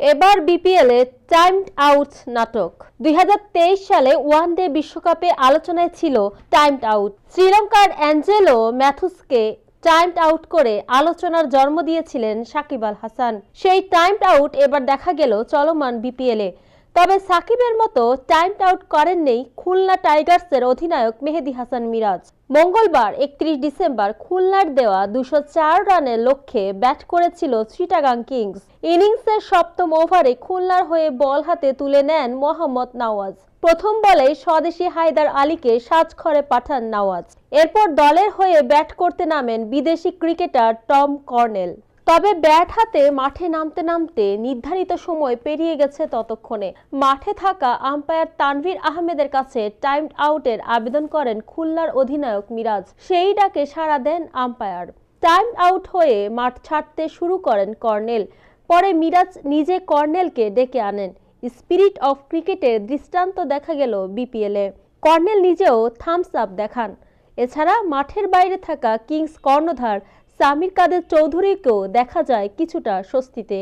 এবার বিপিএলে timed out নাটক। 2023 সালে ওয়ানডে বিশ্বকাপে আলোচনায় ছিল টাইমড আউট। শ্রীলঙ্কার অ্যাঞ্জেলো ম্যাথুসকে টাইমড আউট করে আলোচনার জন্ম দিয়েছিলেন সাকিব আল হাসান। সেই টাইমড আউট এবার দেখা গেল চলমান বিপিএলে। তবে সাকিবের মতো টাইমড আউট করেননি খুলনা টাইগার্সের অধিনায়ক মেহেদী হাসান মিরাজ। মঙ্গলবার 31 ডিসেম্বর খুলনার দেওয়া 204 রানের লক্ষ্যে ব্যাট করেছিল চিটাগাং কিংস। ইনিংসের সপ্তম ওভারে খুলনার হয়ে বল হাতে তুলে নেন মোহাম্মদ নওয়াজ। প্রথম বলেই স্বদেশি হায়দার আলীকে সাজঘরে পাঠান নওয়াজ। এরপর দলের হয়ে ব্যাট করতে নামেন বিদেশি ক্রিকেটার টম কর্নেল। তবে ব্যাট হাতে মাঠে নামতে নামতে নির্ধারিত সময় পেরিয়ে গেছে। ততক্ষণে মাঠে থাকা আম্পায়ার তানভীর আহমেদের কাছে টাইমড আউটের আবেদন করেন খুলনার অধিনায়ক মিরাজ। সেই ডাকে সাড়া দেন আম্পায়ার। টাইমড আউট হয়ে মাঠ ছাড়তে শুরু করেন কর্নেল। পরে মিরাজ নিজে কর্নেলকে ডেকে আনেন। স্পিরিট অফ ক্রিকেটের দৃষ্টান্ত দেখা গেল বিপিএলে। কর্নেল নিজেও থামস আপ দেখান। এছাড়া মাঠের বাইরে থাকা কিংস কর্ণধার সামির কাদের চৌধুরীকেও দেখা যায় কিছুটা স্বস্তিতে।